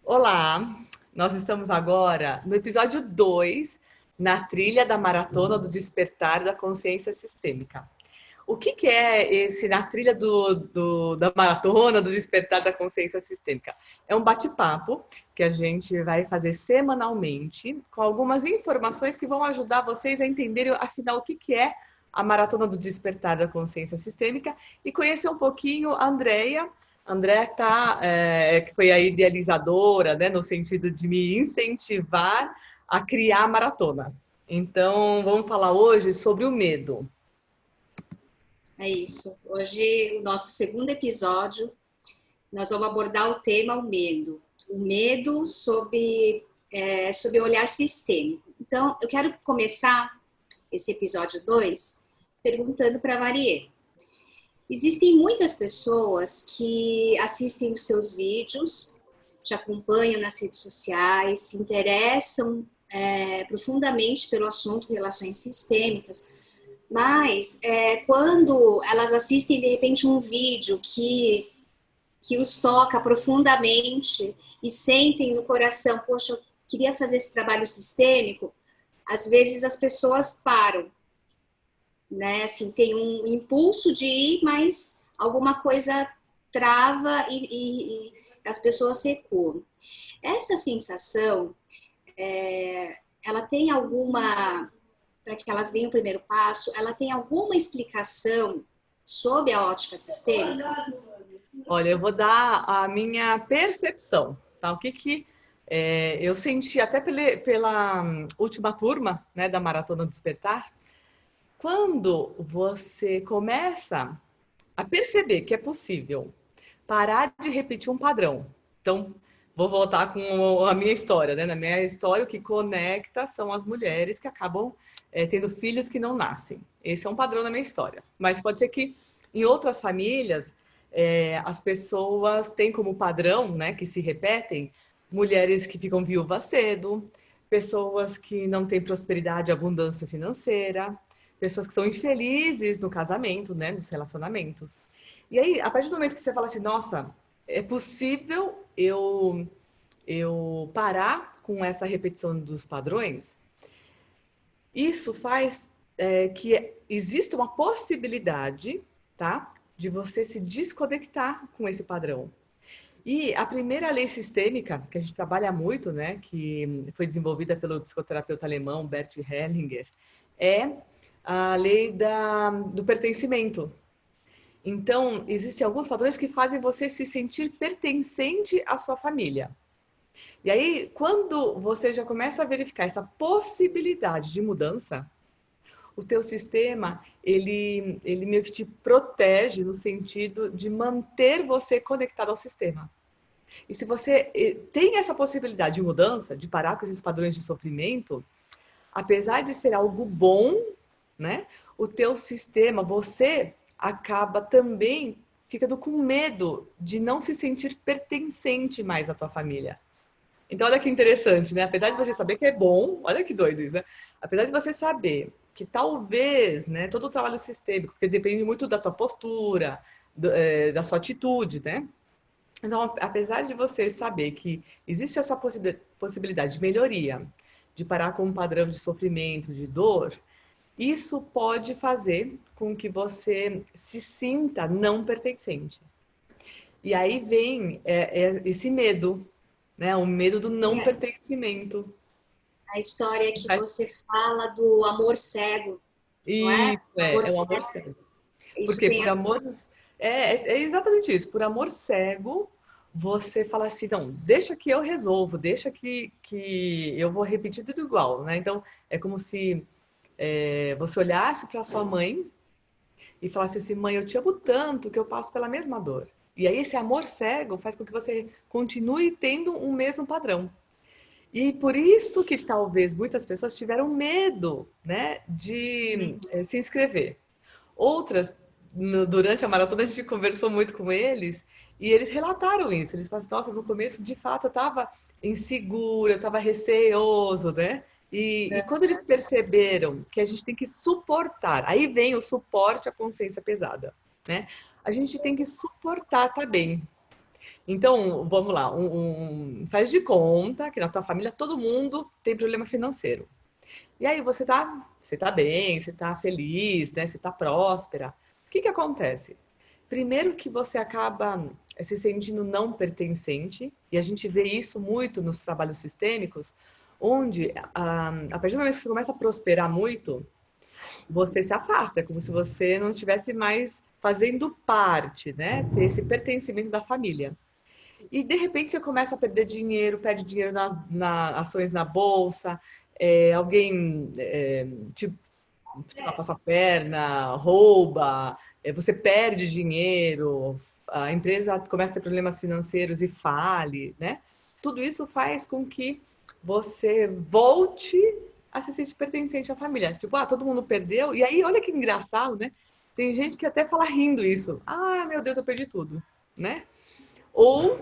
Olá, nós estamos agora no episódio 2, na trilha da Maratona do Despertar da Consciência Sistêmica. O que é esse na trilha da Maratona do Despertar da Consciência Sistêmica? É um bate-papo que a gente vai fazer semanalmente, com algumas informações que vão ajudar vocês a entenderem, afinal, o que é a Maratona do Despertar da Consciência Sistêmica e conhecer um pouquinho a Andrea. André que foi a idealizadora, né, no sentido de me incentivar a criar a maratona. Então, vamos falar hoje sobre o medo. É isso. Hoje, o nosso segundo episódio, nós vamos abordar o tema o medo. O medo sob o olhar sistêmico. Então, eu quero começar esse episódio 2 perguntando para a Marie. Existem muitas pessoas que assistem os seus vídeos, te acompanham nas redes sociais, se interessam profundamente pelo assunto relações sistêmicas, mas quando elas assistem de repente um vídeo que os toca profundamente e sentem no coração, poxa, eu queria fazer esse trabalho sistêmico, às vezes as pessoas param, né? Assim, tem um impulso de ir, mas alguma coisa trava e as pessoas recuam. Essa sensação, ela tem alguma, para que elas deem o primeiro passo, ela tem alguma explicação sob a ótica sistêmica? Olha, eu vou dar a minha percepção, tá? Eu senti até pela última turma, né, da Maratona Despertar. Quando você começa a perceber que é possível parar de repetir um padrão. Então, vou voltar com a minha história, né? Na minha história, o que conecta são as mulheres que acabam tendo filhos que não nascem. Esse é um padrão na minha história. Mas pode ser que em outras famílias as pessoas têm como padrão, né, que se repetem, mulheres que ficam viúvas cedo, pessoas que não têm prosperidade e abundância financeira, pessoas que são infelizes no casamento, né, nos relacionamentos. E aí, a partir do momento que você fala assim, nossa, é possível eu parar com essa repetição dos padrões, isso faz que exista uma possibilidade, tá, de você se desconectar com esse padrão. E a primeira lei sistêmica, que a gente trabalha muito, né, que foi desenvolvida pelo psicoterapeuta alemão Bert Hellinger, é a lei do pertencimento. Então, existem alguns padrões que fazem você se sentir pertencente à sua família. E aí, quando você já começa a verificar essa possibilidade de mudança, o teu sistema, ele meio que te protege no sentido de manter você conectado ao sistema. E se você tem essa possibilidade de mudança, de parar com esses padrões de sofrimento, apesar de ser algo bom, né? O teu sistema, você acaba também ficando com medo de não se sentir pertencente mais à tua família. Então, olha que interessante, né? Apesar de você saber que é bom, olha que doido isso, né? Apesar de você saber que talvez, né, todo o trabalho sistêmico, porque depende muito da tua postura, da sua atitude, né? Então, apesar de você saber que existe essa possibilidade de melhoria, de parar com um padrão de sofrimento, de dor, isso pode fazer com que você se sinta não pertencente. E aí vem esse medo, né? O medo do não pertencimento. A história que você fala do amor cego, não é? Isso, Amor é o cego, amor cego. isso Porque tem por a... amor... É exatamente isso. Por amor cego, você fala assim, não, deixa que eu resolvo, deixa que eu vou repetir tudo igual, né? Então, é como se você olhasse para sua mãe e falasse assim, mãe, eu te amo tanto que eu passo pela mesma dor. E aí esse amor cego faz com que você continue tendo um mesmo padrão. E por isso que talvez muitas pessoas tiveram medo, né, de se inscrever. Outras, durante a maratona, a gente conversou muito com eles e eles relataram isso. Eles falaram, nossa, no começo, de fato, eu estava insegura, eu estava receoso, né? E quando eles perceberam que a gente tem que suportar, aí vem o suporte à consciência pesada, né? A gente tem que suportar, tá bem. Então, vamos lá, faz de conta que na tua família todo mundo tem problema financeiro. E aí você tá bem, você tá feliz, né? Você tá próspera. O que que acontece? Primeiro que você acaba se sentindo não pertencente, e a gente vê isso muito nos trabalhos sistêmicos, onde a partir do momento que você começa a prosperar muito, você se afasta, é como se você não estivesse mais fazendo parte, né? Ter esse pertencimento da família. E de repente você começa a perder dinheiro, perde dinheiro nas ações na bolsa, alguém te passa a perna, rouba, você perde dinheiro, a empresa começa a ter problemas financeiros e fale, né? Tudo isso faz com que você volte a se sentir pertencente à família. Tipo, todo mundo perdeu. E aí, olha que engraçado, né? Tem gente que até fala rindo isso. Ah, meu Deus, eu perdi tudo, né? Ou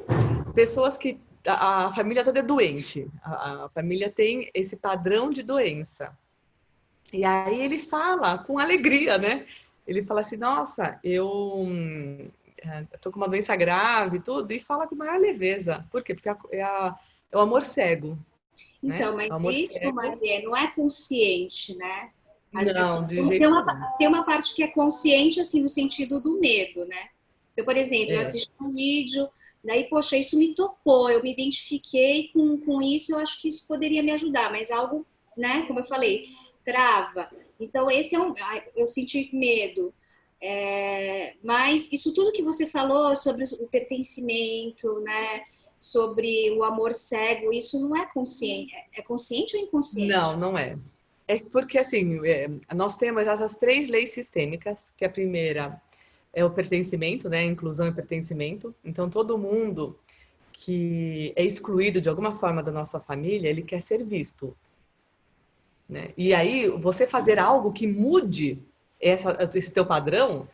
pessoas que a família toda é doente. A família tem esse padrão de doença. E aí ele fala com alegria, né? Ele fala assim, nossa, eu tô com uma doença grave e tudo, e fala com maior leveza. Por quê? Porque é o amor cego, né? Então, mas É o amor isso, cego. Maria, não é consciente, né? Às vezes Não, de jeito nenhum. tem uma parte que é consciente, assim, no sentido do medo, né? Então, por exemplo, eu É, assisti um vídeo, daí, poxa, isso me tocou, eu me identifiquei com isso, eu acho que isso poderia me ajudar, mas algo, né, como eu falei, trava. Então, esse é eu senti medo. Mas isso tudo que você falou sobre o pertencimento, né, sobre o amor cego, isso não é consciente. É consciente ou inconsciente? não, não é. É porque, assim, nós temos essas três leis sistêmicas, que a primeira é o pertencimento, né? Inclusão e pertencimento. Então, todo mundo que é excluído de alguma forma da nossa família, ele quer ser visto, né? E aí, você fazer algo que mude esse teu padrão,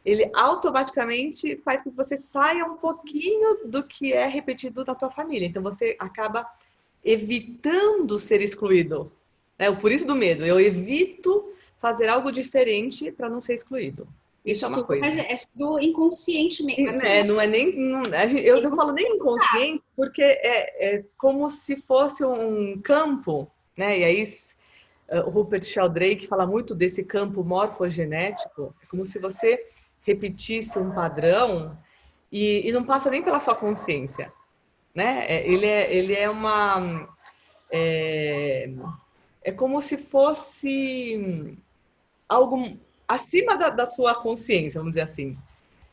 ele automaticamente faz com que você saia um pouquinho do que é repetido na tua família. Então, você acaba evitando ser excluído. Por isso do medo. Eu evito fazer algo diferente para não ser excluído. Isso é Isso uma tudo, mas coisa. é tudo inconscientemente, assim, Não é nem. Eu não falo nem inconsciente, porque é como se fosse um campo, né? E aí o Rupert Sheldrake fala muito desse campo morfogenético, é como se você repetisse um padrão e não passa nem pela sua consciência, né? Ele é uma. É, é como se fosse algo acima da sua consciência, vamos dizer assim.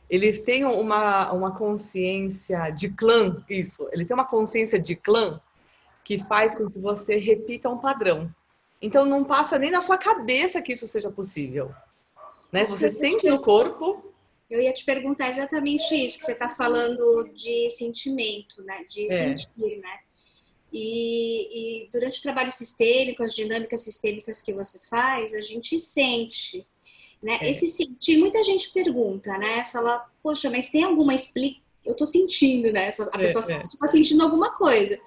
Ele tem uma consciência de clã, isso. Ele tem uma consciência de clã que faz com que você repita um padrão. Então, não passa nem na sua cabeça que isso seja possível, né? isso que Você sente no corpo. eu ia te perguntar exatamente isso, que você está falando de sentimento, né? De É, sentir, né? E durante o trabalho sistêmico, as dinâmicas sistêmicas que você faz, a gente sente, né? é, Esse sentir, muita gente pergunta, né? Fala, poxa, mas tem alguma explicação? Eu tô sentindo, né? A pessoa sabe que tá sentindo alguma coisa.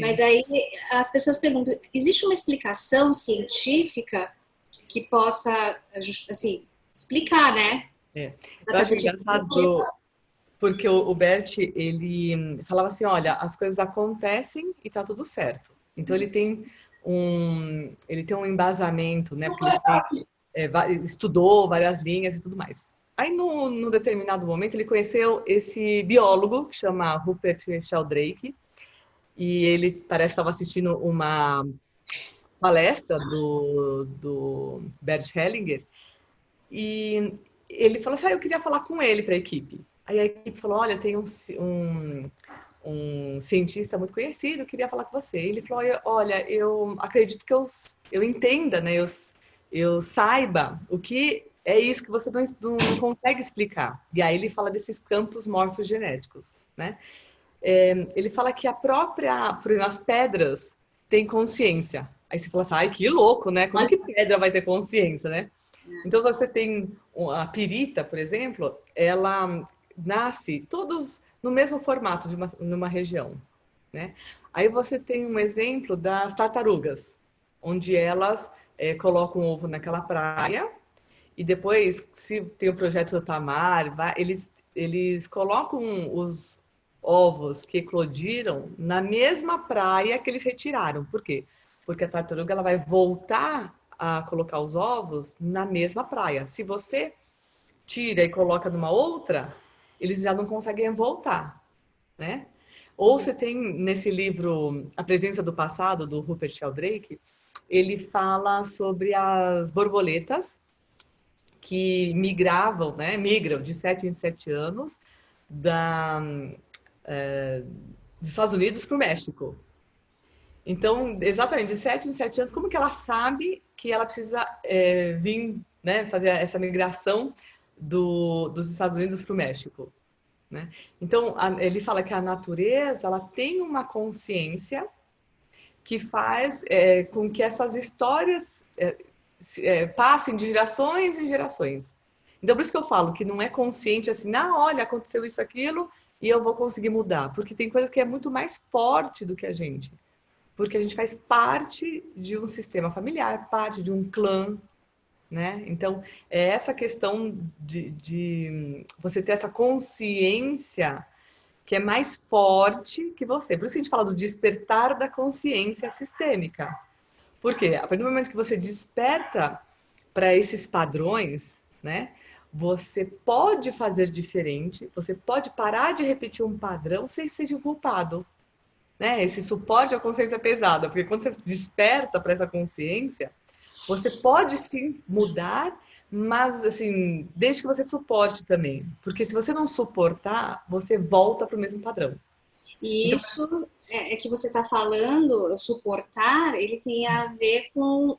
Mas sim. aí as pessoas perguntam, existe uma explicação científica que possa, assim, explicar, né? É. Eu acho Exatamente. engraçado porque o Bert, ele falava assim, olha, as coisas acontecem e tá tudo certo. Então ele tem um embasamento, né? Porque ele estudou várias linhas e tudo mais. Aí, no determinado momento, ele conheceu esse biólogo que chama Rupert Sheldrake, e ele parece que estava assistindo uma palestra do Bert Hellinger, e ele falou assim, eu queria falar com ele para a equipe. Aí a equipe falou, olha, tem um cientista muito conhecido, eu queria falar com você. Ele falou, olha, eu acredito que eu entenda, né? Eu saiba o que é isso que você não consegue explicar. E aí ele fala desses campos morfogenéticos, né? Ele fala que por exemplo, as pedras têm consciência. Aí você fala assim, ai, que louco, né? Como que pedra vai ter consciência, né? Então você tem a pirita, por exemplo, ela nasce todos no mesmo formato numa região, né? Aí você tem um exemplo das tartarugas, onde elas colocam o ovo naquela praia e depois, se tem o projeto do Tamar, eles colocam ovos que eclodiram na mesma praia que eles retiraram. Por quê? Porque a tartaruga ela vai voltar a colocar os ovos na mesma praia. Se você tira e coloca numa outra, eles já não conseguem voltar, né? Ou você tem nesse livro A Presença do Passado, do Rupert Sheldrake, ele fala sobre as borboletas que migravam, né? Migram de 7 em 7 anos dos Estados Unidos para o México. Então, exatamente, de 7 em 7 anos, como que ela sabe que ela precisa vir, né, fazer essa migração dos Estados Unidos para o México? Né? Então, ele fala que a natureza ela tem uma consciência que faz com que essas histórias passem de gerações em gerações. Então, por isso que eu falo que não é consciente assim, olha, aconteceu isso, aquilo, e eu vou conseguir mudar. Porque tem coisa que é muito mais forte do que a gente. Porque a gente faz parte de um sistema familiar, parte de um clã, né? Então, é essa questão de você ter essa consciência que é mais forte que você. Por isso que a gente fala do despertar da consciência sistêmica. Por quê? A partir do momento que você desperta para esses padrões, né? Você pode fazer diferente, você pode parar de repetir um padrão sem ser culpado. Né? Esse suporte à consciência pesada, porque quando você desperta para essa consciência, você pode sim mudar, mas assim, desde que você suporte também. Porque se você não suportar, você volta para o mesmo padrão. E Então, isso é que você está falando, suportar, ele tem a ver com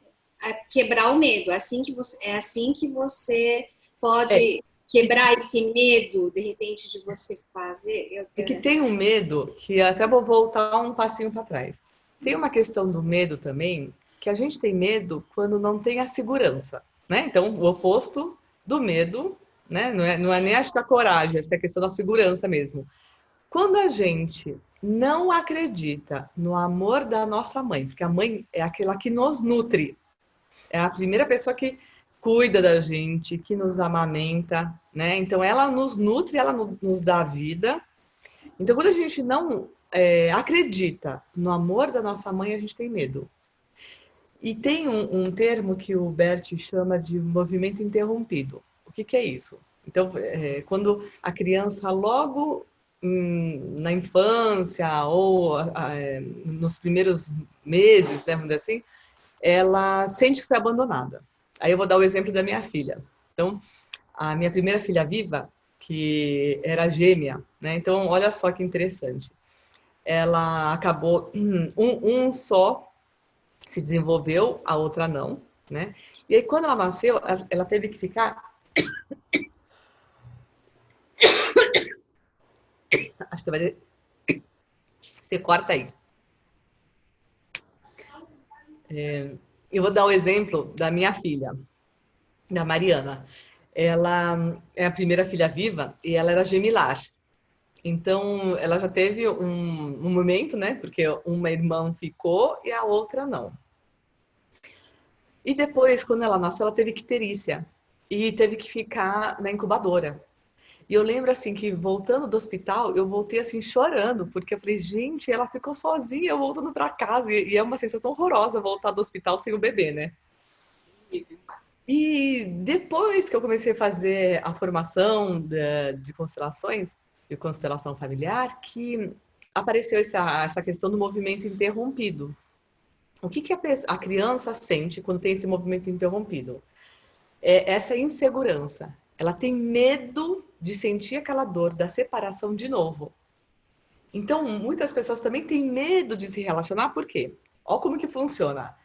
quebrar o medo. É assim que você pode quebrar esse medo, de repente, de você fazer. é que tem um medo, que até vou voltar um passinho para trás. Tem uma questão do medo também, que a gente tem medo quando não tem a segurança, né? Então, o oposto do medo, né? Não é nem acho que a coragem, acho que é a questão da segurança mesmo. Quando a gente não acredita no amor da nossa mãe, porque a mãe é aquela que nos nutre, é a primeira pessoa que cuida da gente, que nos amamenta, né? Então, ela nos nutre, ela nos dá vida. Então, quando a gente não acredita no amor da nossa mãe, a gente tem medo. E tem um termo que o Bert chama de movimento interrompido. O que é isso? Então, quando a criança logo na infância ou nos primeiros meses, né, vamos dizer assim, ela sente que foi abandonada. Aí eu vou dar o exemplo da minha filha. Então, a minha primeira filha viva, que era gêmea, né? Então, olha só que interessante. Ela acabou, um só se desenvolveu, a outra não, né? E aí, quando ela nasceu, ela teve que ficar. Acho que vai. Você corta aí. Eu vou dar o exemplo da minha filha, da Mariana. Ela é a primeira filha viva e ela era gemilar. Então, ela já teve um momento, né? Porque uma irmã ficou e a outra não. E depois, quando ela nasceu, ela teve icterícia e teve que ficar na incubadora. E eu lembro, assim, que voltando do hospital, eu voltei, assim, chorando, porque eu falei, gente, ela ficou sozinha voltando para casa. E é uma sensação horrorosa voltar do hospital sem o bebê, né? E depois que eu comecei a fazer a formação de constelações, de constelação familiar, que apareceu essa questão do movimento interrompido. O que a criança sente quando tem esse movimento interrompido? É essa insegurança. Ela tem medo de sentir aquela dor da separação de novo. Então, muitas pessoas também têm medo de se relacionar, por quê? Olha como que funciona.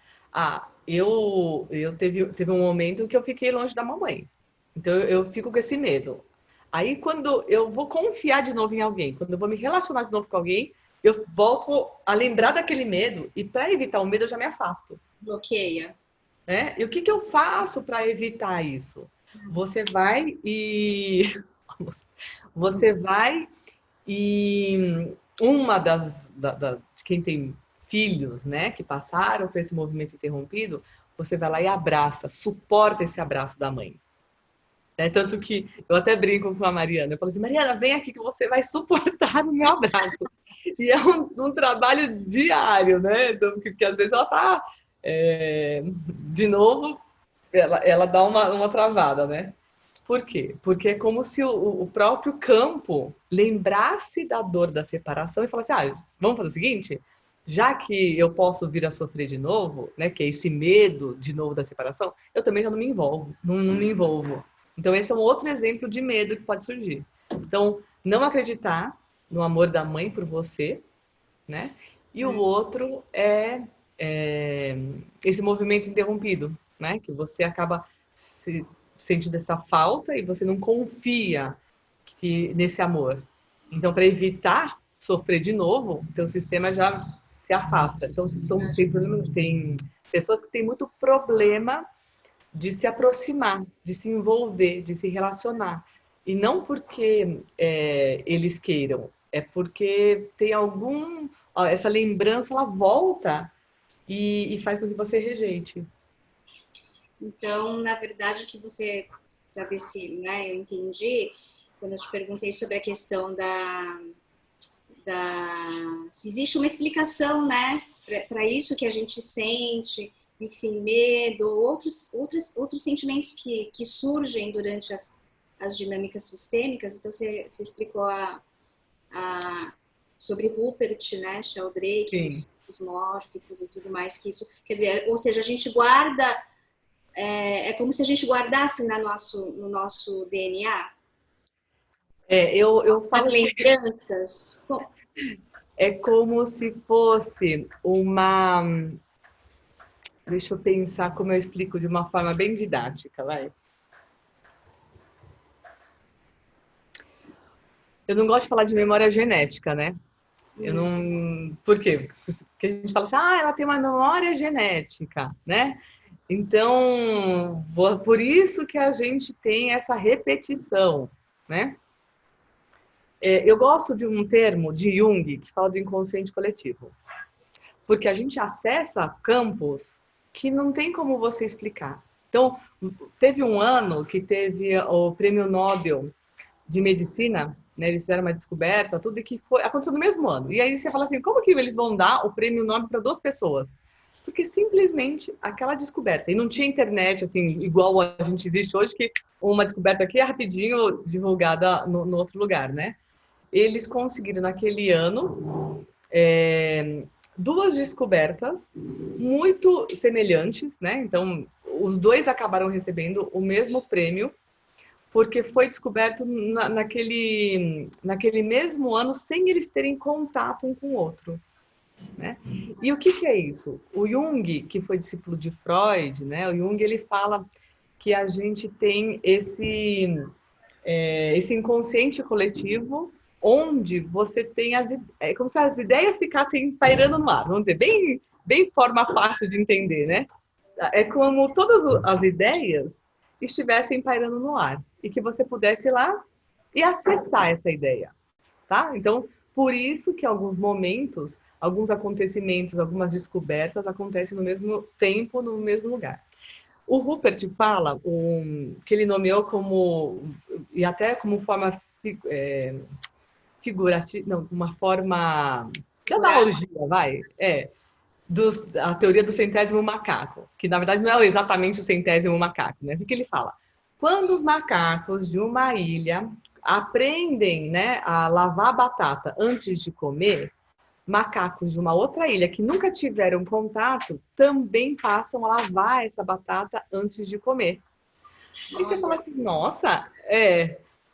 Eu teve um momento que eu fiquei longe da mamãe. Então, eu fico com esse medo. Aí, quando eu vou confiar de novo em alguém, quando eu vou me relacionar de novo com alguém, eu volto a lembrar daquele medo e para evitar o medo eu já me afasto. Bloqueia. Né? E o que eu faço para evitar isso? Você vai e uma de quem tem filhos, né, que passaram por esse movimento interrompido, você vai lá e abraça, suporta esse abraço da mãe. Tanto que eu até brinco com a Mariana. Eu falo assim, Mariana, vem aqui que você vai suportar o meu abraço. E é um trabalho diário, né? Então, porque às vezes ela tá, de novo, ela dá uma travada, né? Por quê? Porque é como se o próprio campo lembrasse da dor da separação e falasse, vamos fazer o seguinte, já que eu posso vir a sofrer de novo, né, que é esse medo de novo da separação, eu também já não me envolvo, não me envolvo. Então esse é um outro exemplo de medo que pode surgir. Então, não acreditar no amor da mãe por você, né? E o outro é esse movimento interrompido, né? Que você acaba sentindo essa falta e você não confia nesse amor. Então, para evitar sofrer de novo, o teu sistema já se afasta. Então tem pessoas que têm muito problema de se aproximar, de se envolver, de se relacionar. E não porque eles queiram, é porque tem essa lembrança, ela volta e faz com que você rejeite. Então, na verdade, o que você, para ver se, né, eu entendi, quando eu te perguntei sobre a questão se existe uma explicação, né, para isso que a gente sente, enfim, medo, outros sentimentos que surgem durante as dinâmicas sistêmicas. Então, você explicou sobre Rupert, né, Sheldrake, dos mórficos e tudo mais, que isso, quer dizer, ou seja, a gente guarda, é como se a gente guardasse no nosso DNA. Eu falo as lembranças. É como se fosse uma... Deixa eu pensar como eu explico de uma forma bem didática, vai. Eu não gosto de falar de memória genética, né? Eu não... Por quê? Porque a gente fala assim, ela tem uma memória genética, né? Então, por isso que a gente tem essa repetição, né? Eu gosto de um termo de Jung que fala do inconsciente coletivo. Porque a gente acessa campos que não tem como você explicar. Então, teve um ano que teve o Prêmio Nobel de Medicina, né? Eles fizeram uma descoberta, tudo, e que aconteceu no mesmo ano. E aí você fala assim, como que eles vão dar o Prêmio Nobel para 2 pessoas? Porque simplesmente aquela descoberta, e não tinha internet, assim, igual a gente existe hoje, que uma descoberta aqui é rapidinho divulgada no outro lugar, né? Eles conseguiram, naquele ano, 2 descobertas muito semelhantes, né? Então, os 2 acabaram recebendo o mesmo prêmio, porque foi descoberto naquele mesmo ano, sem eles terem contato um com o outro. Né? E o que é isso? O Jung, que foi discípulo de Freud, né? O Jung, ele fala que a gente tem esse inconsciente coletivo, onde você tem é como se as ideias ficassem pairando no ar, vamos dizer, bem forma fácil de entender, né? É como todas as ideias estivessem pairando no ar e que você pudesse ir lá e acessar essa ideia, tá? Então, por isso que alguns momentos, alguns acontecimentos, algumas descobertas acontecem no mesmo tempo, no mesmo lugar. O Rupert fala que ele nomeou como, e até como forma figurativa, não, uma forma de analogia, vai, a teoria do centésimo macaco, que na verdade não é exatamente o centésimo macaco, né? O que ele fala? Quando os macacos de uma ilha aprendem, né, a lavar a batata antes de comer, macacos de uma outra ilha que nunca tiveram contato também passam a lavar essa batata antes de comer. E você fala assim, nossa,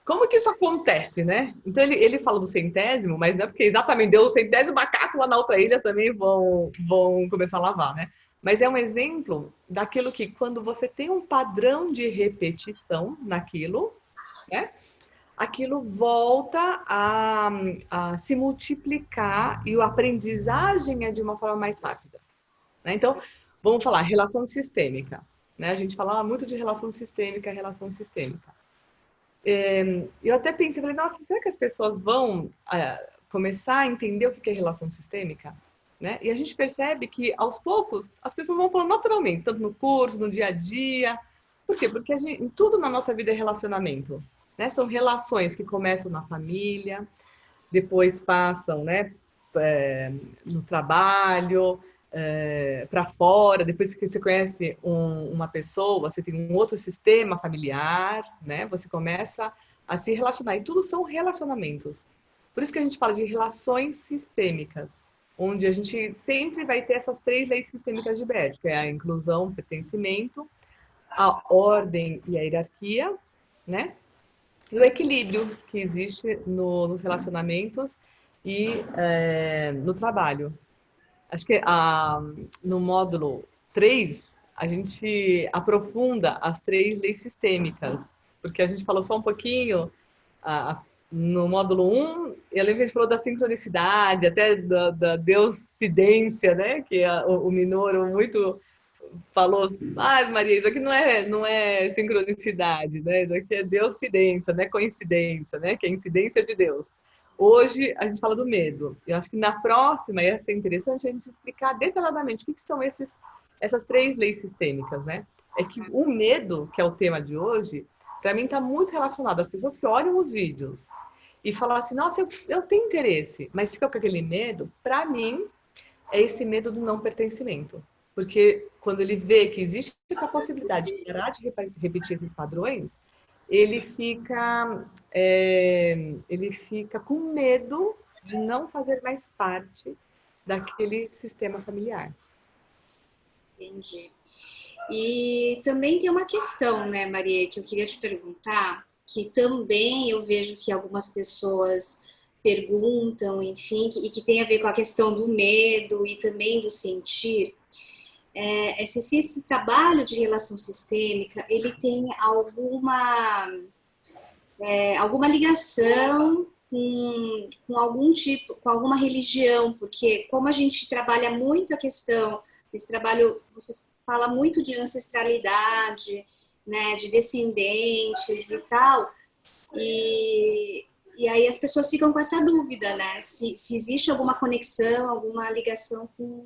como que isso acontece, né? Então ele fala do centésimo, mas não é porque exatamente deu o centésimo macaco lá na outra ilha também vão começar a lavar, né? Mas é um exemplo daquilo que quando você tem um padrão de repetição naquilo, né? Aquilo volta a se multiplicar e a aprendizagem é de uma forma mais rápida. Né? Então, vamos falar, relação sistêmica. Né? A gente fala muito de relação sistêmica, relação sistêmica. Eu até pensei, falei, nossa, será que as pessoas vão começar a entender o que é relação sistêmica? Né? E a gente percebe que, aos poucos, as pessoas vão falando naturalmente, tanto no curso, no dia a dia, Por quê? Porque tudo na nossa vida é relacionamento, né? São relações que começam na família, depois passam, né, no trabalho, para fora, depois que você conhece uma pessoa, você tem um outro sistema familiar, né? Você começa a se relacionar. E tudo são relacionamentos. Por isso que a gente fala de relações sistêmicas, onde a gente sempre vai ter essas 3 leis sistêmicas de Bert, que é a inclusão, o pertencimento, a ordem e a hierarquia, né? E o equilíbrio que existe nos relacionamentos e no trabalho. Acho que no módulo 3, a gente aprofunda as 3 leis sistêmicas, porque a gente falou só um pouquinho no módulo 1, eu lembro que a gente falou da sincronicidade, até da deuscidência, né? Que o Minoru muito falou, Maria, isso aqui não é sincronicidade, né? Isso aqui é deuscidência, não é coincidência, né? Que é incidência de Deus. Hoje a gente fala do medo. Eu acho que na próxima ia ser interessante a gente explicar detalhadamente o que são essas 3 leis sistêmicas, né? É que o medo, que é o tema de hoje, para mim está muito relacionado às pessoas que olham os vídeos e falam assim, nossa, eu tenho interesse, mas fica com aquele medo. Para mim, é esse medo do não pertencimento. Porque quando ele vê que existe essa possibilidade de parar de repetir esses padrões, ele fica com medo de não fazer mais parte daquele sistema familiar. Entendi. E também tem uma questão, né, Maria, que eu queria te perguntar, que também eu vejo que algumas pessoas perguntam, enfim, e que tem a ver com a questão do medo e também do sentir. Esse trabalho de relação sistêmica, ele tem alguma ligação com algum tipo, com alguma religião, porque como a gente trabalha muito a questão, esse trabalho, você fala muito de ancestralidade, né, de descendentes e tal, e aí as pessoas ficam com essa dúvida, né, se existe alguma conexão, alguma ligação com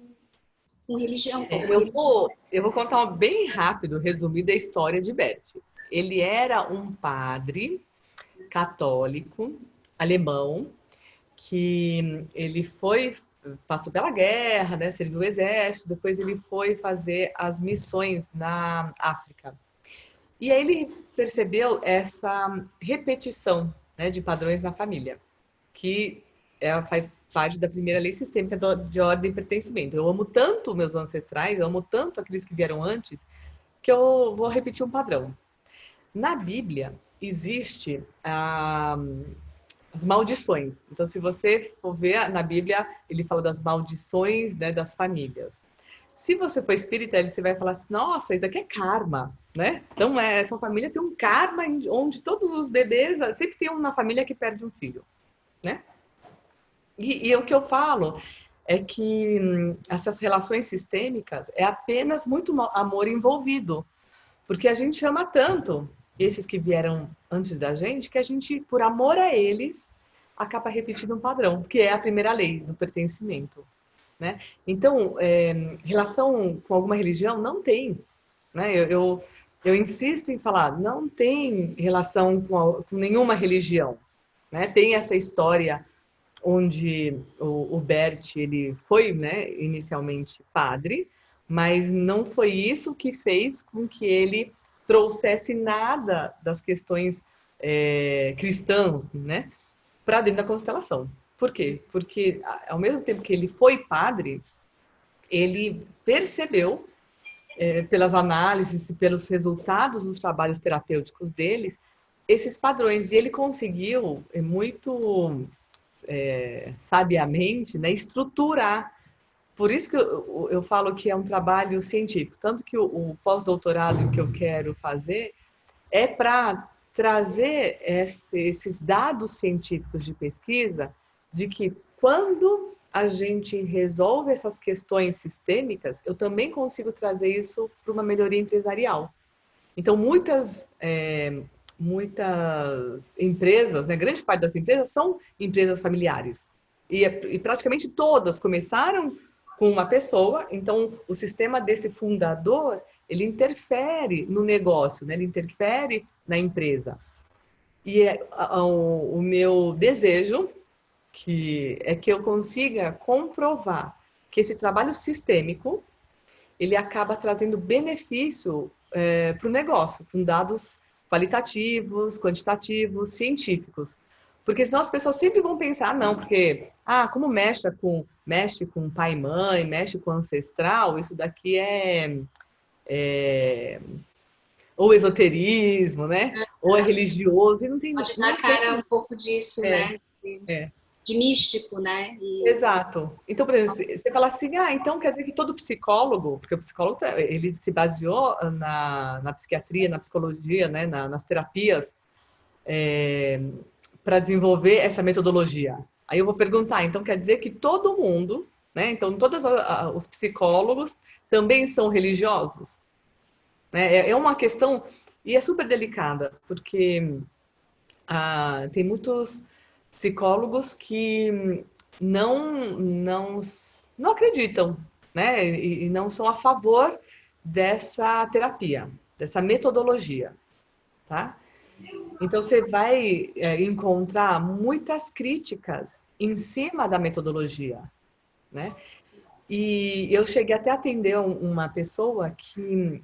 religião. Eu vou contar bem rápido, resumido, a história de Bert. Ele era um padre católico, alemão, que ele passou pela guerra, né, serviu o exército, depois ele foi fazer as missões na África. E aí ele percebeu essa repetição, né, de padrões na família, que ela faz parte da primeira lei sistêmica de ordem e pertencimento. Eu amo tanto meus ancestrais, eu amo tanto aqueles que vieram antes, que eu vou repetir um padrão. Na Bíblia, existe as maldições. Então, se você for ver na Bíblia, ele fala das maldições, né, das famílias. Se você for espírita, você vai falar assim, nossa, isso aqui é karma, né? Então, essa família tem um karma onde todos os bebês, sempre tem um na família que perde um filho, né? E o que eu falo é que essas relações sistêmicas é apenas muito amor envolvido, porque a gente ama tanto esses que vieram antes da gente, que a gente, por amor a eles, acaba repetindo um padrão, que é a primeira lei do pertencimento, né? Então, relação com alguma religião não tem, né? Eu insisto em falar, não tem relação com nenhuma religião, né? Tem essa história onde o Bert, ele foi, né, inicialmente padre, mas não foi isso que fez com que ele trouxesse nada das questões cristãs, né, para dentro da constelação. Por quê? Porque ao mesmo tempo que ele foi padre, ele percebeu, pelas análises e pelos resultados dos trabalhos terapêuticos dele, esses padrões. E ele conseguiu, muito sabiamente, né, estruturar. Por isso que eu falo que é um trabalho científico. Tanto que o pós-doutorado que eu quero fazer é para trazer esses dados científicos de pesquisa de que quando a gente resolve essas questões sistêmicas, eu também consigo trazer isso para uma melhoria empresarial. Então, muitas empresas, né, grande parte das empresas são empresas familiares. E praticamente todas começaram com uma pessoa, então o sistema desse fundador ele interfere no negócio, né? Ele interfere na empresa. E o meu desejo é que eu consiga comprovar que esse trabalho sistêmico ele acaba trazendo benefício para o negócio, com dados qualitativos, quantitativos, científicos. Porque senão as pessoas sempre vão pensar, não, porque, como mexe com pai e mãe, mexe com ancestral, isso daqui é ou esoterismo, né? Ou é religioso, e não tem... Pode Não dar cara tem, um pouco disso, né? é. De místico, né? Exato. Então, por exemplo, você fala assim, então quer dizer que todo psicólogo, porque o psicólogo, ele se baseou na psiquiatria, na psicologia, né, nas terapias, para desenvolver essa metodologia. Aí eu vou perguntar, então quer dizer que todo mundo, né, então todos os psicólogos também são religiosos? Né? É uma questão, e é super delicada, porque tem muitos psicólogos que não acreditam, né? E não são a favor dessa terapia, dessa metodologia, tá? Então você vai encontrar muitas críticas em cima da metodologia, né? E eu cheguei até a atender uma pessoa que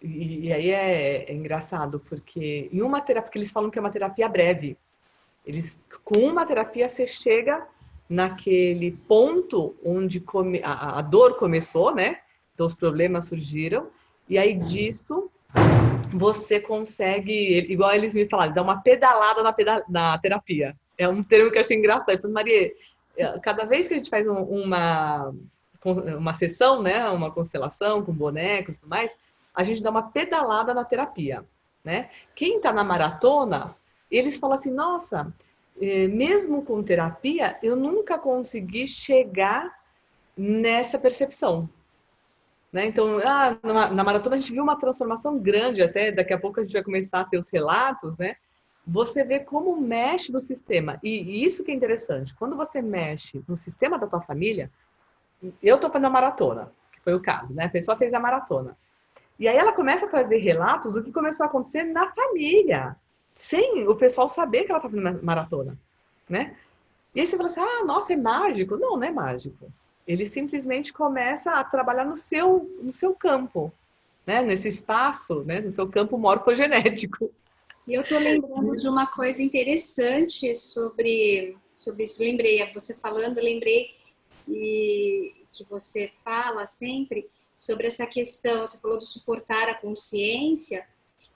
e aí é engraçado porque em uma terapia, porque eles falam que é uma terapia breve. Com uma terapia você chega naquele ponto onde a dor começou, né? Então os problemas surgiram, e aí disso você consegue, igual eles me falaram, dar uma pedalada na terapia. É um termo que eu achei engraçado. Eu falei, Maria, cada vez que a gente faz uma sessão, né? Uma constelação com bonecos e tudo mais, a gente dá uma pedalada na terapia, né? Quem está na maratona, eles falam assim, nossa, mesmo com terapia, eu nunca consegui chegar nessa percepção. Né? Então, na maratona a gente viu uma transformação grande, até daqui a pouco a gente vai começar a ter os relatos, né? Você vê como mexe no sistema. E isso que é interessante, quando você mexe no sistema da tua família, eu estou fazendo a maratona, que foi o caso, né? A pessoa fez a maratona. E aí ela começa a trazer relatos do que começou a acontecer na família, sem o pessoal saber que ela está fazendo maratona, né? E aí você fala assim, nossa, é mágico. Não, não é mágico. Ele simplesmente começa a trabalhar no seu campo, né? Nesse espaço, né? No seu campo morfogenético. E eu tô lembrando de uma coisa interessante sobre isso. Lembrei, você falando, lembrei que você fala sempre sobre essa questão, você falou do suportar a consciência,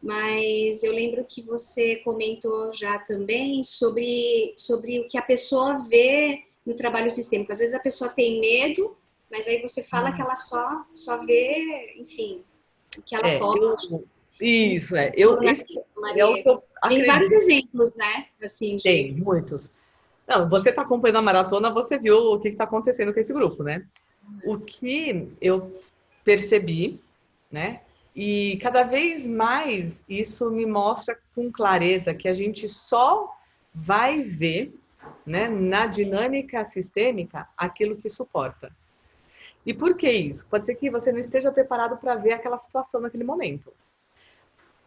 mas eu lembro que você comentou já também sobre o que a pessoa vê no trabalho sistêmico. Às vezes a pessoa tem medo, mas aí você fala que ela só vê, enfim, o que ela pode. Isso, isso é o Maria, que eu tem vários acredito. exemplos, né? Assim, Tem, muitos. Não, você está acompanhando a maratona, você viu o que está acontecendo com esse grupo, né? O que eu percebi, né? E cada vez mais isso me mostra com clareza que a gente só vai ver, né, na dinâmica sistêmica aquilo que suporta. E por que isso? Pode ser que você não esteja preparado para ver aquela situação naquele momento.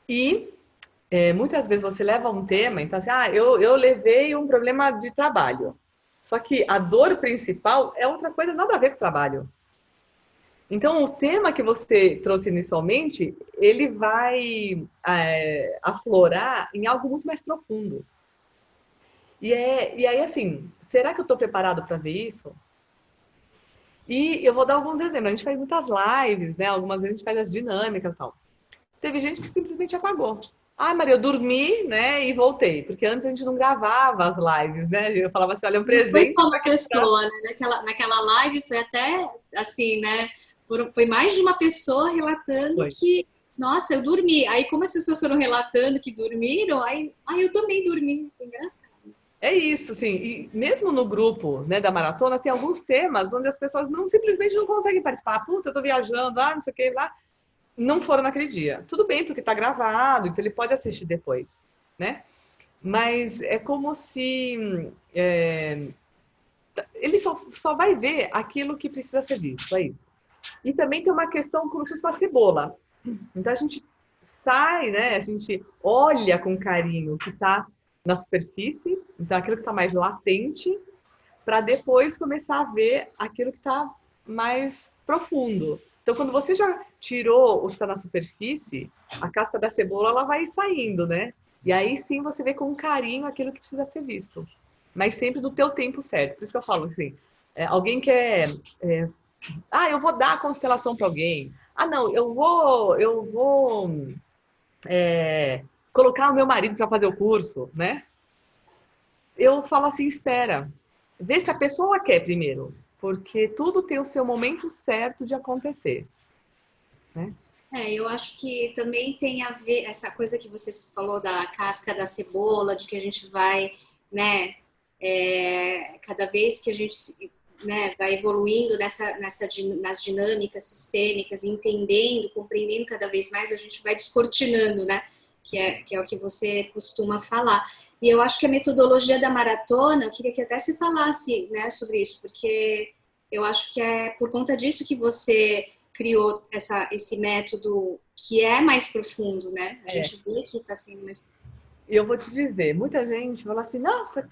E muitas vezes você leva um tema, então assim, eu levei um problema de trabalho. Só que a dor principal é outra coisa, nada a ver com o trabalho. Então, o tema que você trouxe inicialmente, ele vai aflorar em algo muito mais profundo. E aí, assim, será que eu estou preparado para ver isso? E eu vou dar alguns exemplos. A gente faz muitas lives, né? Algumas vezes a gente faz as dinâmicas e tal. Teve gente que simplesmente apagou. Maria, eu dormi, né, e voltei. Porque antes a gente não gravava as lives, né? Eu falava assim, olha, um não foi presente só para uma quem está... pessoa, né? Naquela live foi até assim, né? Foi mais de uma pessoa relatando Foi. que, nossa, eu dormi. Aí, como as pessoas foram relatando que dormiram, aí eu também dormi. Foi engraçado. É isso, sim. E mesmo no grupo, né, da maratona, tem alguns temas onde as pessoas simplesmente não conseguem participar. Puta, eu tô viajando, não sei o que lá. Não foram naquele dia. Tudo bem, porque tá gravado, então ele pode assistir depois, né? Mas é como se ele só vai ver aquilo que precisa ser visto, é isso. E também tem uma questão como se fosse uma cebola. Então a gente sai, né? A gente olha com carinho o que está na superfície, então aquilo que está mais latente, para depois começar a ver aquilo que está mais profundo. Então, quando você já tirou o que está na superfície, a casca da cebola ela vai saindo, né? E aí sim você vê com carinho aquilo que precisa ser visto. Mas sempre do teu tempo certo. Por isso que eu falo assim, alguém quer... eu vou dar a constelação para alguém. Ah, não, eu vou colocar o meu marido para fazer o curso, né? Eu falo assim, espera. Vê se a pessoa quer primeiro. Porque tudo tem o seu momento certo de acontecer, né? Eu acho que também tem a ver essa coisa que você falou da casca da cebola, de que a gente vai, né, cada vez que a gente, né, vai evoluindo nas dinâmicas sistêmicas, entendendo, compreendendo cada vez mais, a gente vai descortinando, né, que é o que você costuma falar. E eu acho que a metodologia da maratona, eu queria que até você falasse, né, sobre isso, porque eu acho que é por conta disso que você criou esse método que é mais profundo, né? A gente vê que está sendo mais profundo. E eu vou te dizer, muita gente fala assim, nossa,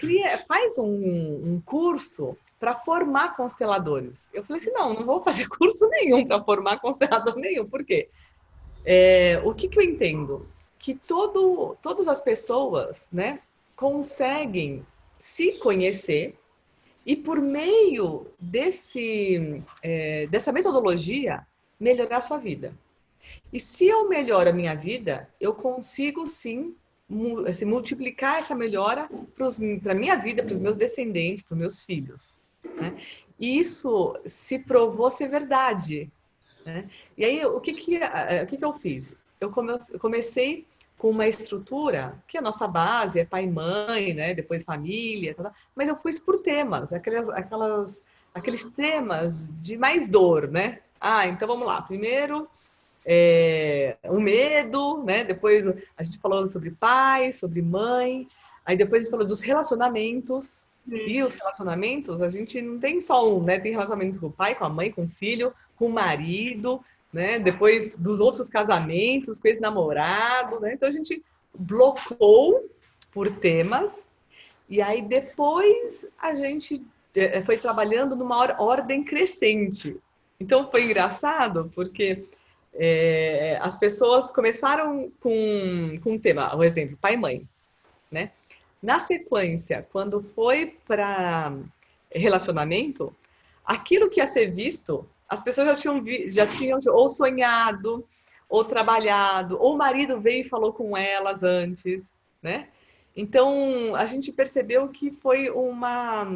faz um curso para formar consteladores. Eu falei assim, não vou fazer curso nenhum para formar constelador nenhum. Por quê? O que eu entendo? Que todas as pessoas, né, conseguem se conhecer e por meio dessa metodologia melhorar a sua vida. E se eu melhoro a minha vida, eu consigo sim assim, multiplicar essa melhora para a minha vida, para os meus descendentes, para os meus filhos. Né? E isso se provou ser verdade. Né? E aí, o que eu fiz? Eu comecei com uma estrutura que a nossa base é pai e mãe, né? Depois família, mas eu pus por temas, aqueles temas de mais dor, né? Então vamos lá. Primeiro, o medo, né? Depois a gente falou sobre pai, sobre mãe, aí depois a gente falou dos relacionamentos. E os relacionamentos, a gente não tem só um, né? Tem relacionamento com o pai, com a mãe, com o filho, com o marido, né? Depois dos outros casamentos, com esse namorado, né? Então a gente blocou por temas e aí depois a gente foi trabalhando numa ordem crescente. Então foi engraçado porque as pessoas começaram com um tema, o exemplo, pai e mãe, né? Na sequência, quando foi para relacionamento, aquilo que ia ser visto, as pessoas já tinham ou sonhado, ou trabalhado, ou o marido veio e falou com elas antes, né? Então, a gente percebeu que foi uma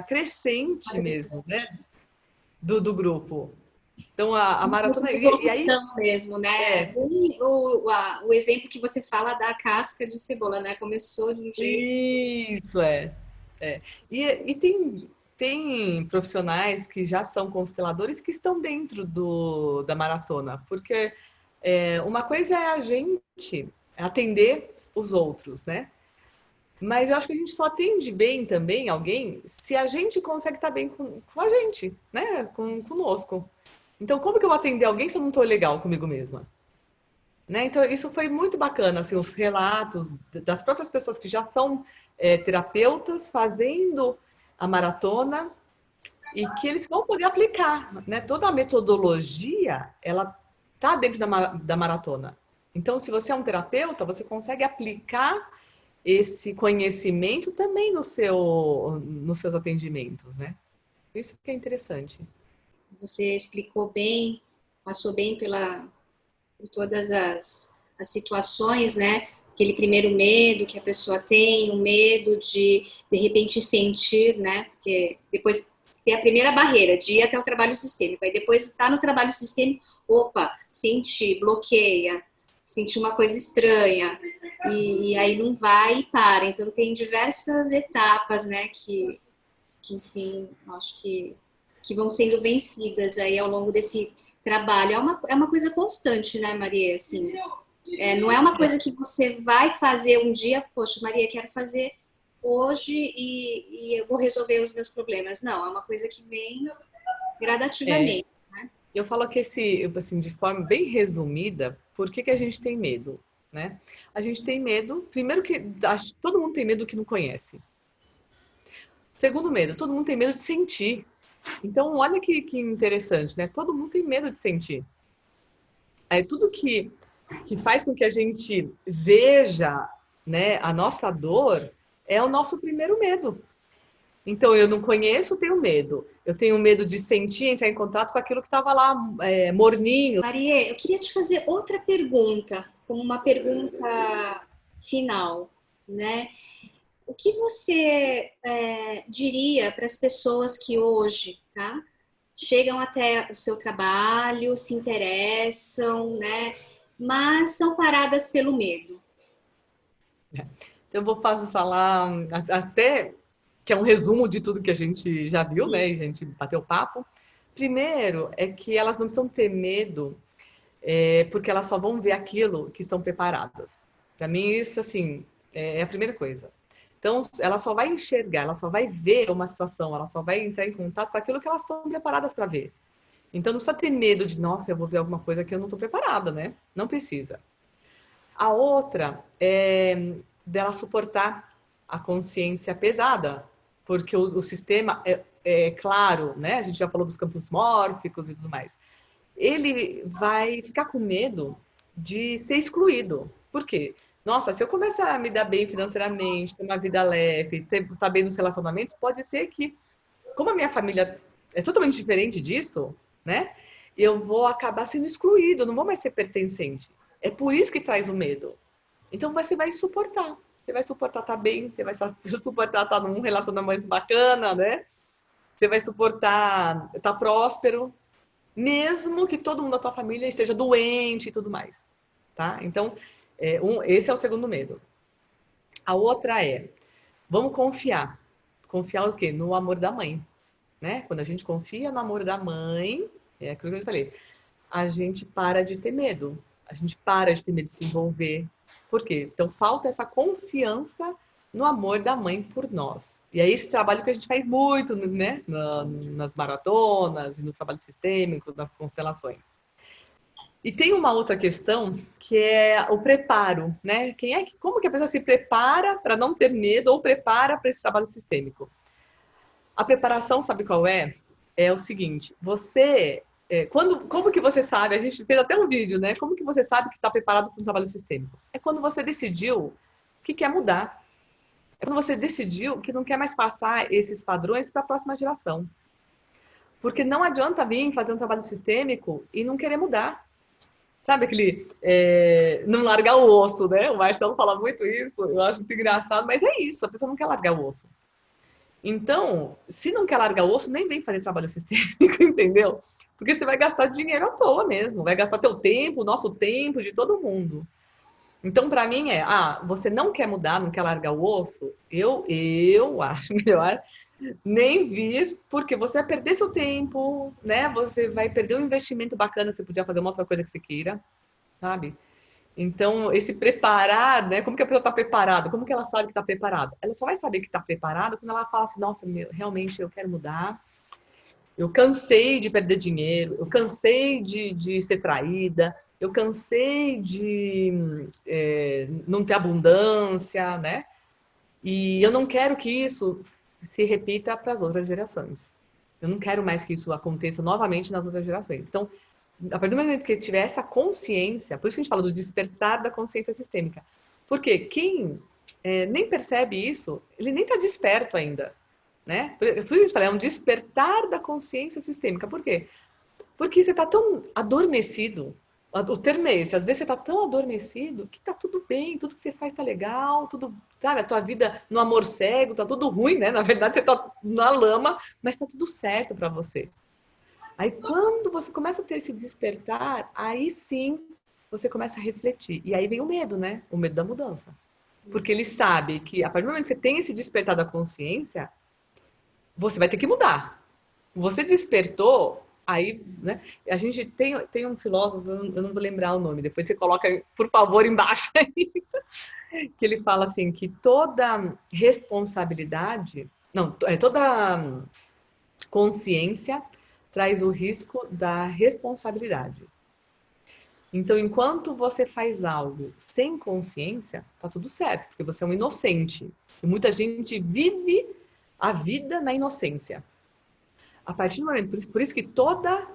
crescente mesmo, né? Do grupo. Então, a maratona... E aí, evolução mesmo, né? O exemplo que você fala da casca de cebola, né? Começou de um jeito. isso, E tem profissionais que já são consteladores que estão dentro da maratona, porque uma coisa é a gente atender os outros, né? Mas eu acho que a gente só atende bem também alguém se a gente consegue estar bem com a gente, né? Conosco. Então, como que eu vou atender alguém se eu não estou legal comigo mesma? Né? Então, isso foi muito bacana, assim, os relatos das próprias pessoas que já são terapeutas fazendo a maratona e que eles vão poder aplicar, né? Toda a metodologia, ela está dentro da maratona. Então, se você é um terapeuta, você consegue aplicar esse conhecimento também nos seus atendimentos, né? Isso que é interessante. Você explicou bem, passou bem por todas as situações, né? Aquele primeiro medo que a pessoa tem, o medo de repente sentir, né? Porque depois tem a primeira barreira de ir até o trabalho sistêmico, aí depois está no trabalho sistêmico, opa, senti, bloqueia, senti uma coisa estranha, e aí não vai e para. Então tem diversas etapas, né? Que enfim, acho que vão sendo vencidas aí ao longo desse trabalho. É uma coisa constante, né, Maria? Assim, não é uma coisa que você vai fazer um dia, poxa, Maria, quero fazer hoje e eu vou resolver os meus problemas. Não, é uma coisa que vem gradativamente. Né? eu falo que assim, de forma bem resumida, por que que a gente tem medo, né? A gente tem medo, primeiro que todo mundo tem medo do que não conhece. Segundo medo, todo mundo tem medo de sentir. Então, olha que interessante, né? Todo mundo tem medo de sentir. É tudo que faz com que a gente veja, né, a nossa dor é o nosso primeiro medo. Então, eu não conheço, tenho medo. Eu tenho medo de sentir, entrar em contato com aquilo que estava lá morninho. Marie, eu queria te fazer outra pergunta, como uma pergunta final, né? O que você diria para as pessoas que hoje, tá, chegam até o seu trabalho, se interessam, né, mas são paradas pelo medo? Então, eu vou falar até que é um resumo de tudo que a gente já viu, né? E a gente bateu papo. Primeiro é que elas não precisam ter medo, porque elas só vão ver aquilo que estão preparadas. Para mim, isso, assim, é a primeira coisa. Então, ela só vai enxergar, ela só vai ver uma situação, ela só vai entrar em contato com aquilo que elas estão preparadas para ver. Então, não precisa ter medo de, nossa, eu vou ver alguma coisa que eu não estou preparada, né? Não precisa. A outra é dela suportar a consciência pesada, porque o sistema é claro, né? A gente já falou dos campos mórficos e tudo mais. Ele vai ficar com medo de ser excluído. Por quê? Nossa, se eu começar a me dar bem financeiramente, ter uma vida leve, estar bem nos relacionamentos, pode ser que, como a minha família é totalmente diferente disso, né? Eu vou acabar sendo excluído, não vou mais ser pertencente. É por isso que traz o medo. Então você vai suportar. Você vai suportar estar bem, você vai suportar estar num relacionamento bacana, né? Você vai suportar estar próspero, mesmo que todo mundo da tua família esteja doente e tudo mais, tá? Então, esse é o segundo medo. A outra é, vamos confiar. Confiar o quê? No amor da mãe, né? Quando a gente confia no amor da mãe, é aquilo que eu falei, a gente para de ter medo. A gente para de ter medo de se envolver. Por quê? Então, falta essa confiança no amor da mãe por nós. E é esse trabalho que a gente faz muito, né? Nas maratonas, e no trabalho sistêmico, nas constelações. E tem uma outra questão que é o preparo, né? Como que a pessoa se prepara para não ter medo ou prepara para esse trabalho sistêmico? A preparação, sabe qual é? É o seguinte, como que você sabe, a gente fez até um vídeo, né? Como que você sabe que está preparado para um trabalho sistêmico? É quando você decidiu que quer mudar. É quando você decidiu que não quer mais passar esses padrões para a próxima geração. Porque não adianta vir fazer um trabalho sistêmico e não querer mudar. Sabe aquele não largar o osso, né? O Marcelo fala muito isso, eu acho muito engraçado, mas é isso, a pessoa não quer largar o osso. Então, se não quer largar o osso, nem vem fazer trabalho sistêmico, entendeu? Porque você vai gastar dinheiro à toa mesmo, vai gastar teu tempo, o nosso tempo, de todo mundo. Então, para mim você não quer mudar, não quer largar o osso, eu acho melhor nem vir, porque você vai perder seu tempo, né? Você vai perder um investimento bacana, você podia fazer uma outra coisa que você queira, sabe? Então, esse preparar, né? Como que a pessoa está preparada? Como que ela sabe que está preparada? Ela só vai saber que está preparada quando ela fala assim, nossa, realmente eu quero mudar, eu cansei de perder dinheiro, eu cansei de ser traída, eu cansei de não ter abundância, né? E eu não quero que isso se repita para as outras gerações. Eu não quero mais que isso aconteça novamente nas outras gerações. Então, a partir do momento que tiver essa consciência, por isso que a gente fala do despertar da consciência sistêmica. Porque quem nem percebe isso, ele nem está desperto ainda. Né? Por isso que a gente fala, é um despertar da consciência sistêmica. Por quê? Porque você está tão adormecido. O termo é esse, às vezes você está tão adormecido que está tudo bem, tudo que você faz está legal, tudo, sabe, a tua vida no amor cego, está tudo ruim, né? Na verdade, você está na lama, mas está tudo certo para você. Aí, quando você começa a ter esse despertar, aí sim você começa a refletir. E aí vem o medo, né? O medo da mudança. Porque ele sabe que a partir do momento que você tem esse despertar da consciência, você vai ter que mudar. Você despertou, aí, né? A gente tem um filósofo, eu não vou lembrar o nome, depois você coloca, por favor, embaixo aí, que ele fala assim, que toda responsabilidade, não, toda consciência traz o risco da responsabilidade. Então, enquanto você faz algo sem consciência, tá tudo certo, porque você é um inocente. E muita gente vive a vida na inocência. A partir do momento, por isso que toda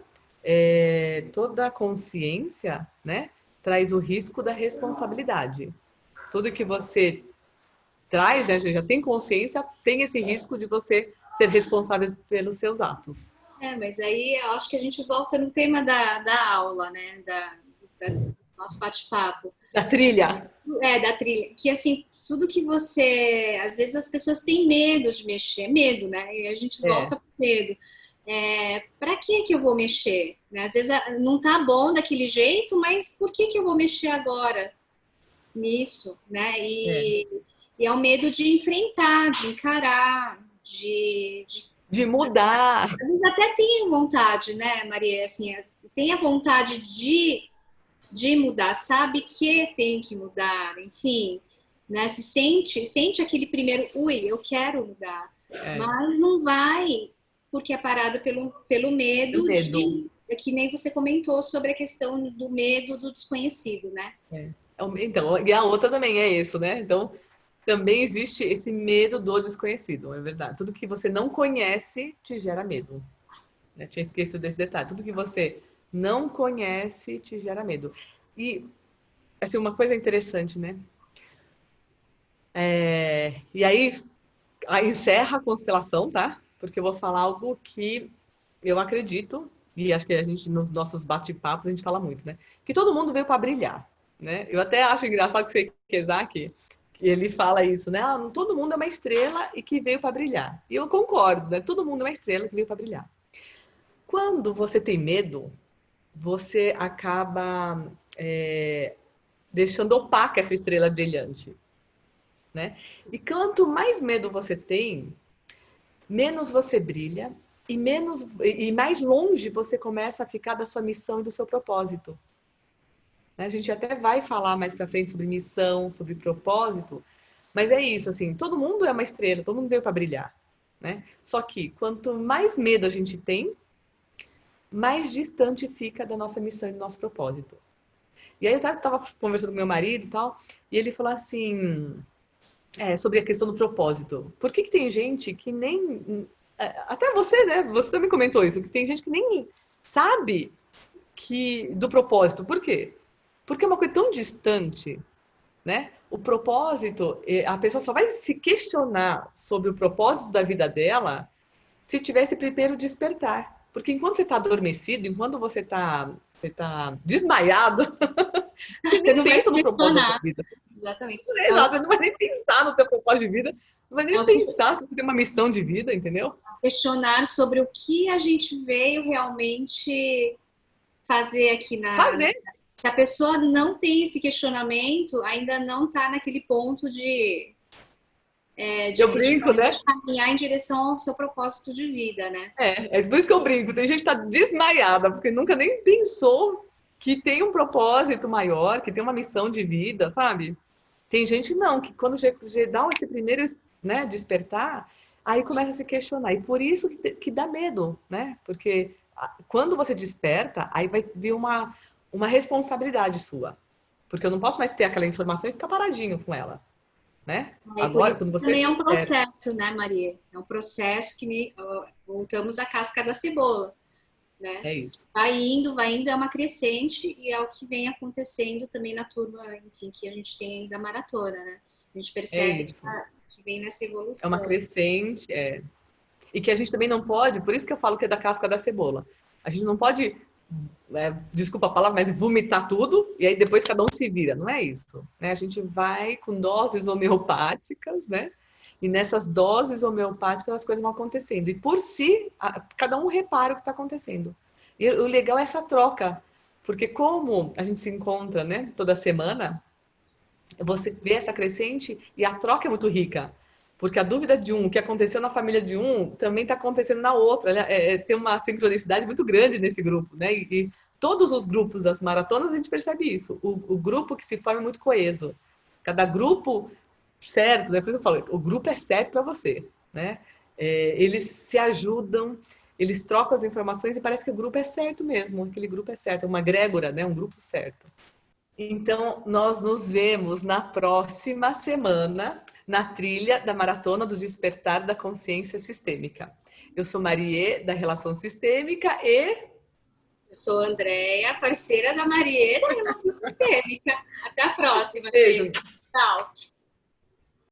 consciência, né, traz o risco da responsabilidade. Tudo que você traz, né, já tem consciência, tem esse risco de você ser responsável pelos seus atos. Mas aí eu acho que a gente volta no tema da aula, né? Do nosso bate-papo. Da trilha. Da trilha. Que assim, tudo que você. Às vezes as pessoas têm medo de mexer, medo, né? E a gente volta pro medo. Para que eu vou mexer? Né? Às vezes não tá bom daquele jeito, mas por que eu vou mexer agora nisso? Né? E é o medo de enfrentar, de encarar, de mudar. Às vezes até tem vontade, né, Maria? Assim, tem a vontade de mudar, sabe que tem que mudar, enfim, né? Se sente aquele primeiro, eu quero mudar, mas não vai, porque é parado pelo medo que nem você comentou sobre a questão do medo do desconhecido, né? Então, e a outra também é isso, né? Então, também existe esse medo do desconhecido, é verdade. Tudo que você não conhece te gera medo. Eu tinha esquecido desse detalhe. Tudo que você não conhece te gera medo. E, assim, uma coisa interessante, né? E aí encerra a constelação, tá? Porque eu vou falar algo que eu acredito, e acho que a gente, nos nossos bate-papos, a gente fala muito, né? Que todo mundo veio para brilhar, né? Eu até acho engraçado que o Seikizaki, que ele fala isso, né? Todo mundo é uma estrela e que veio para brilhar. E eu concordo, né? Todo mundo é uma estrela que veio para brilhar. Quando você tem medo, você acaba deixando opaca essa estrela brilhante, né? E quanto mais medo você tem, menos você brilha e mais longe você começa a ficar da sua missão e do seu propósito. A gente até vai falar mais para frente sobre missão, sobre propósito, mas é isso, assim, todo mundo é uma estrela, todo mundo veio para brilhar, né? Só que quanto mais medo a gente tem, mais distante fica da nossa missão e do nosso propósito. E aí eu estava conversando com meu marido e tal, e ele falou assim, sobre a questão do propósito. Por que tem gente que nem... Até você, né? Você também comentou isso, que tem gente que nem sabe do propósito. Por quê? Porque é uma coisa tão distante, né? O propósito, a pessoa só vai se questionar sobre o propósito da vida dela se tivesse primeiro despertar. Porque enquanto você está adormecido, enquanto você está desmaiado, você nem pensa no propósito da sua vida. Exatamente. Exato, você não vai nem pensar no teu propósito de vida, não vai nem pensar se você tem uma missão de vida, entendeu? Questionar sobre o que a gente veio realmente fazer aqui Fazer. Se a pessoa não tem esse questionamento, ainda não está naquele ponto de eu brinco, né? caminhar em direção ao seu propósito de vida, né? É por isso que eu brinco. Tem gente que está desmaiada, porque nunca nem pensou que tem um propósito maior, que tem uma missão de vida, sabe? Tem gente não, que quando dá esse primeiro, né, despertar, aí começa a se questionar. E por isso que dá medo, né? Porque quando você desperta, aí vai vir uma responsabilidade sua. Porque eu não posso mais ter aquela informação e ficar paradinho com ela, né? Agora, quando você também desperta... é um processo, né, Maria? É um processo que nem voltamos à casca da cebola, né? É isso. Vai indo, é uma crescente e é o que vem acontecendo também na turma, enfim, que a gente tem da maratona, né? A gente percebe que vem nessa evolução. É uma crescente, E que a gente também não pode, por isso que eu falo que é da casca da cebola. A gente não pode, desculpa a palavra, mas vomitar tudo e aí depois cada um se vira. Não é isso, né? A gente vai com doses homeopáticas, né? E nessas doses homeopáticas as coisas vão acontecendo. E por si, cada um repara o que está acontecendo. E o legal é essa troca. Porque como a gente se encontra, né, toda semana, você vê essa crescente e a troca é muito rica. Porque a dúvida de um, o que aconteceu na família de um, também está acontecendo na outra. Tem uma sincronicidade muito grande nesse grupo, né? E todos os grupos das maratonas a gente percebe isso. O grupo que se forma é muito coeso. Cada grupo certo, né? Por isso eu falo, o grupo é certo para você, né? Eles se ajudam, eles trocam as informações e parece que o grupo é certo mesmo, aquele grupo é certo, é uma egrégora, né? Um grupo certo. Então, nós nos vemos na próxima semana na trilha da Maratona do Despertar da Consciência Sistêmica. Eu sou Marie, da Relação Sistêmica, e... Eu sou a Andréia, parceira da Marie da Relação Sistêmica. Até a próxima. Beijo. Tchau.